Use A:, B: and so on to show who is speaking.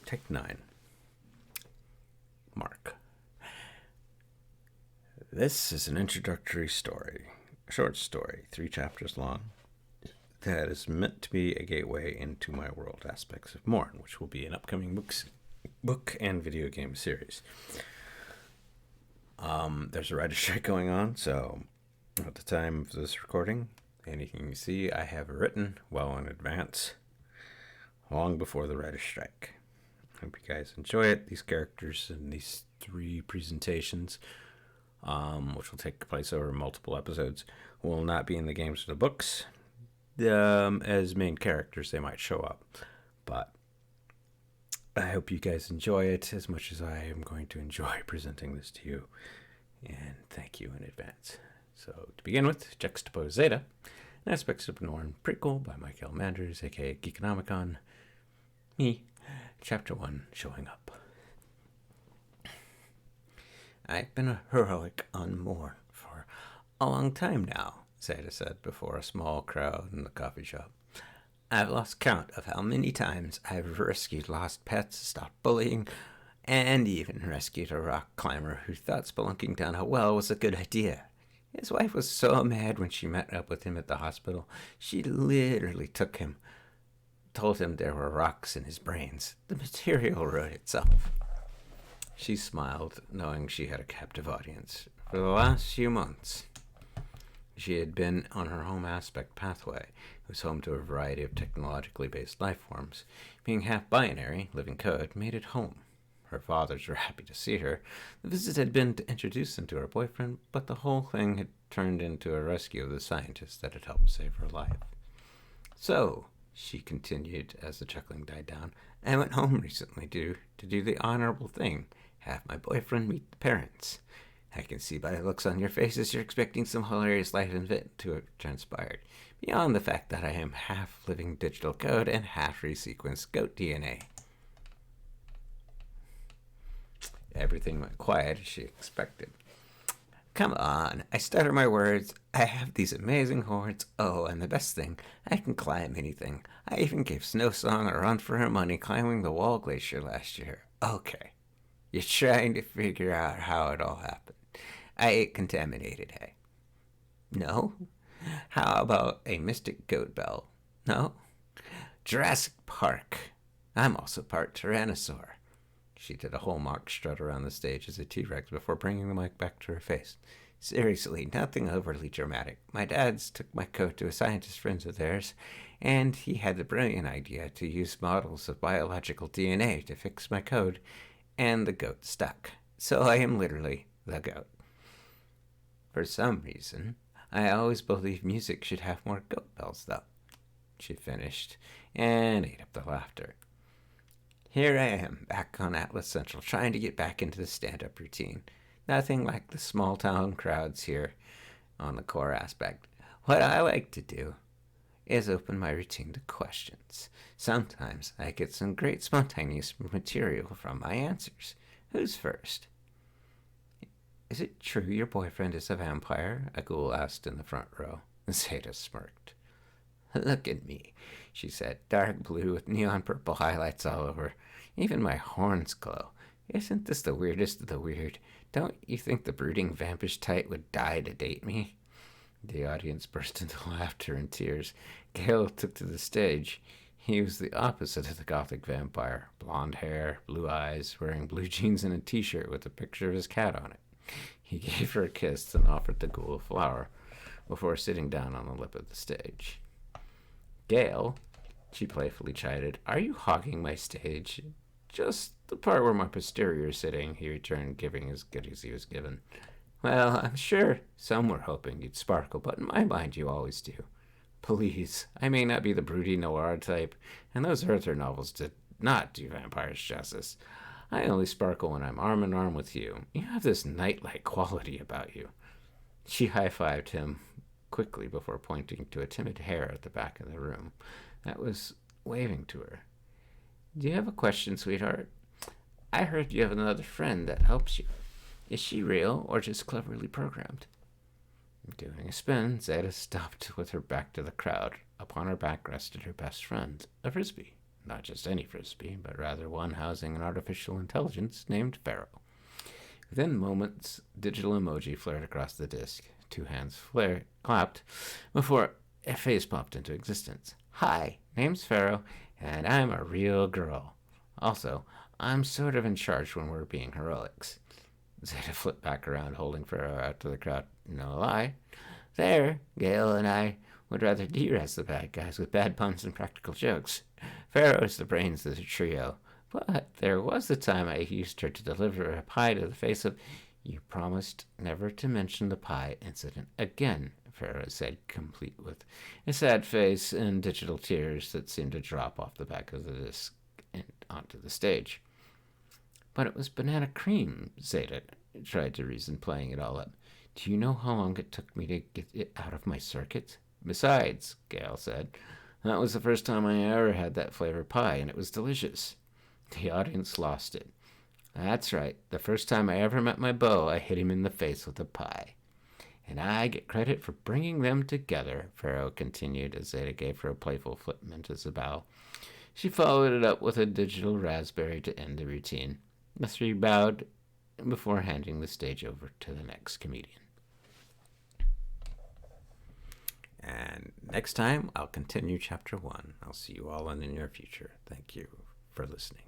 A: Take 9. Mark. This is an introductory story, a short story, 3 chapters long, that is meant to be a gateway into my world aspects of Mourn, which will be an upcoming book and video game series. There's a writer's strike going on, so at the time of this recording, anything you see I have written well in advance, long before the writer's strike. Hope you guys enjoy it. These characters and these 3 presentations, which will take place over multiple episodes, will not be in the games or the books. As main characters, they might show up, but I hope you guys enjoy it as much as I am going to enjoy presenting this to you, and thank you in advance. So, to begin with, Juxtapose Zeta, an Aspects of Mourn Prequel by Michael Manders, aka Geekanomicon. Me, Chapter 1, showing up. I've been a heroic on Mourn for a long time now, Zeta said before a small crowd in the coffee shop. I've lost count of how many times I've rescued lost pets, stopped bullying, and even rescued a rock climber who thought spelunking down a well was a good idea. His wife was so mad when she met up with him at the hospital, she literally told him there were rocks in his brains. The material wrote itself. She smiled, knowing she had a captive audience. For the last few months, she had been on her home aspect pathway. It was home to a variety of technologically based life forms. Being half-binary, living code, made it home. Her fathers were happy to see her. The visit had been to introduce them to her boyfriend, but the whole thing had turned into a rescue of the scientist that had helped save her life. So, she continued as the chuckling died down, I went home recently to do the honorable thing, have my boyfriend meet the parents. I can see by the looks on your faces you're expecting some hilarious life event to have transpired, beyond the fact that I am half living digital code and half resequenced goat DNA. Everything went quiet as she expected. Come on, I stutter my words. I have these amazing horns. Oh, and the best thing, I can climb anything. I even gave Snowsong a run for her money climbing the Wall Glacier last year. Okay, you're trying to figure out how it all happened. I ate contaminated hay. No? How about a mystic goat bell? No? Jurassic Park. I'm also part Tyrannosaur. She did a whole mock strut around the stage as a T-Rex before bringing the mic back to her face. Seriously, nothing overly dramatic. My dad's took my code to a scientist friend of theirs, and he had the brilliant idea to use models of biological DNA to fix my code, and the goat stuck. So I am literally the goat. For some reason, I always believed music should have more goat bells, though. She finished, and ate up the laughter. Here I am, back on Atlas Central, trying to get back into the stand-up routine. Nothing like the small-town crowds here on the core aspect. What I like to do is open my routine to questions. Sometimes I get some great spontaneous material from my answers. Who's first? Is it true your boyfriend is a vampire? A ghoul asked in the front row. Zeta smirked. Look at me, she said, dark blue with neon purple highlights all over. Even my horns glow. Isn't this the weirdest of the weird? Don't you think the brooding vampish type would die to date me? The audience burst into laughter and tears. Gale took to the stage. He was the opposite of the gothic vampire. Blonde hair, blue eyes, wearing blue jeans and a t-shirt with a picture of his cat on it. He gave her a kiss and offered the ghoul a flower before sitting down on the lip of the stage. Gale, she playfully chided, are you hogging my stage? Just the part where my posterior is sitting, he returned, giving as good as he was given. Well, I'm sure some were hoping you'd sparkle, but in my mind you always do. Please, I may not be the broody noir type, and those Arthur novels did not do vampires justice. I only sparkle when I'm arm in arm with you. You have this knight-like quality about you. She high-fived him quickly before pointing to a timid hair at the back of the room that was waving to her. Do you have a question, sweetheart? I heard you have another friend that helps you. Is she real or just cleverly programmed? Doing a spin, Zeta stopped with her back to the crowd. Upon her back rested her best friend, a frisbee. not just any frisbee, but rather one housing an artificial intelligence named Pharaoh. Within moments, digital emoji flared across the disc. 2 hands clapped before a face popped into existence. Hi, name's Pharaoh, and I'm a real girl. Also, I'm sort of in charge when we're being heroics. Zeta flipped back around, holding Pharaoh out to the crowd. No lie. There, Gale and I would rather de-res the bad guys with bad puns and practical jokes. Pharaoh is the brains of the trio. But there was the time I used her to deliver a pie to the face of... You promised never to mention the pie incident again, Pharaoh said, complete with a sad face and digital tears that seemed to drop off the back of the disc and onto the stage. But it was banana cream, Zeta tried to reason, playing it all up. Do you know how long it took me to get it out of my circuit? Besides, Gale said, that was the first time I ever had that flavor pie, and it was delicious. The audience lost it. That's right. The first time I ever met my beau, I hit him in the face with a pie. And I get credit for bringing them together, Pharaoh continued as Zeta gave her a playful flipment as a bow. She followed it up with a digital raspberry to end the routine. The 3 bowed before handing the stage over to the next comedian. And next time, I'll continue Chapter 1. I'll see you all in the near future. Thank you for listening.